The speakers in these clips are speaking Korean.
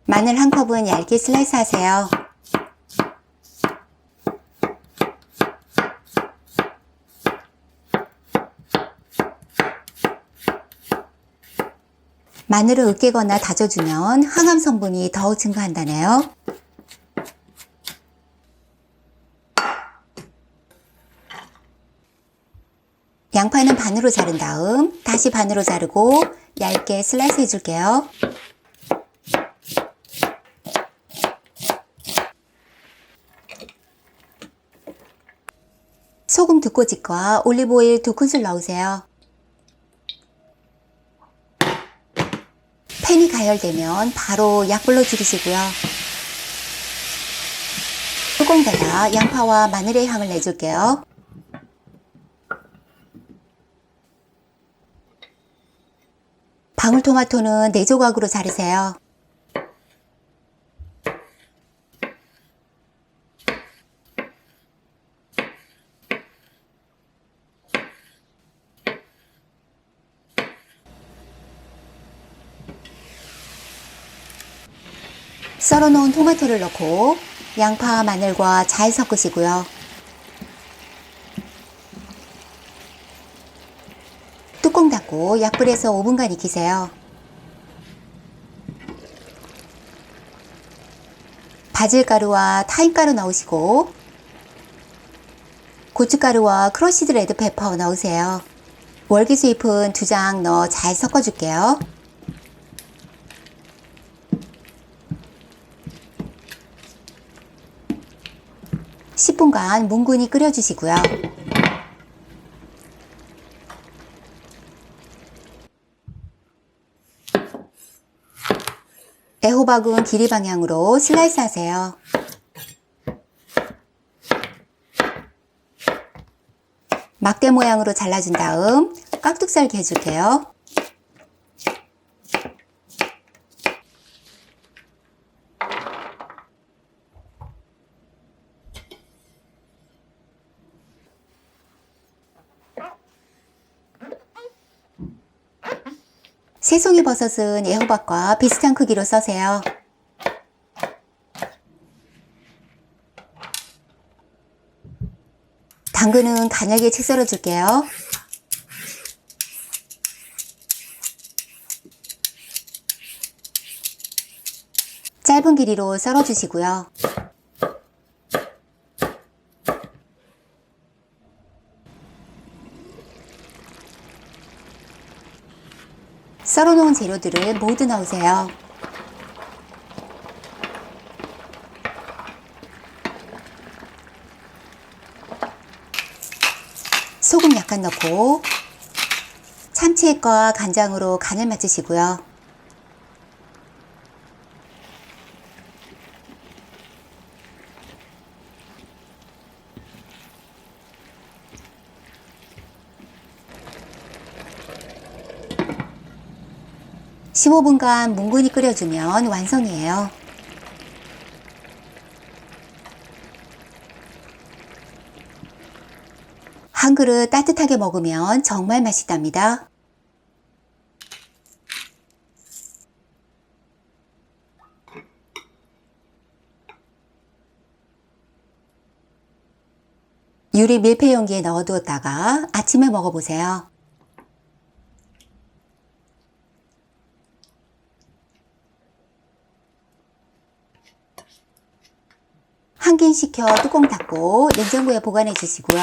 마늘 1컵은 얇게 슬라이스 하세요. 마늘을 으깨거나 다져주면 항암 성분이 더욱 증가한다네요. 양파는 반으로 자른 다음 다시 반으로 자르고 얇게 슬라이스 해줄게요. 소금 2꼬집과 올리브오일 2큰술 넣으세요. 팬이 가열되면 바로 약불로 줄이시고요. 뚜껑 닫아 양파와 마늘의 향을 내줄게요. 방울토마토는 4조각으로 자르세요. 썰어놓은 토마토를 넣고 양파, 마늘과 잘 섞으시고요. 뚜껑 닫고 약불에서 5분간 익히세요. 바질가루와 타임가루 넣으시고 고춧가루와 크러쉬드 레드페퍼 넣으세요. 월계수 잎은 2장 넣어 잘 섞어줄게요. 10분간 뭉근히 끓여주시고요. 애호박은 길이 방향으로 슬라이스 하세요. 막대 모양으로 잘라준 다음 깍둑 썰기 해줄게요. 새송이 버섯은 애호박과 비슷한 크기로 써세요. 당근은 가늘게 채 썰어 줄게요. 짧은 길이로 썰어 주시고요. 썰어 놓은 재료들을 모두 넣으세요. 소금 약간 넣고 참치액과 간장으로 간을 맞추시고요. (15분간) 뭉근히 끓여주면 완성이에요. 한 그릇 따뜻하게 먹으면 정말 맛있답니다. 유리 밀폐 용기에 넣어두었다가 아침에 먹어보세요. 항균시켜 뚜껑 닫고 냉장고에 보관해 주시고요.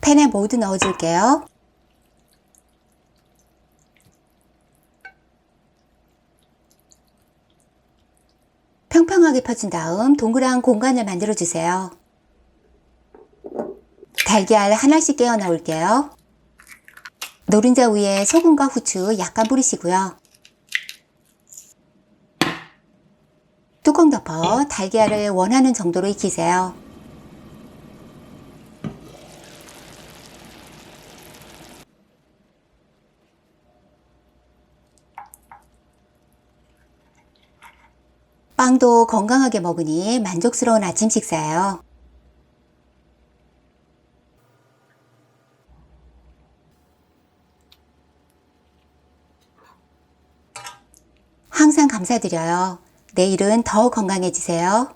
팬에 모두 넣어줄게요. 평평하게 펴준 다음 동그란 공간을 만들어 주세요. 달걀 하나씩 깨어 넣을게요. 노른자 위에 소금과 후추 약간 뿌리시고요. 뚜껑 덮어 달걀을 원하는 정도로 익히세요. 빵도 건강하게 먹으니 만족스러운 아침 식사예요. 항상 감사드려요. 내일은 더 건강해지세요.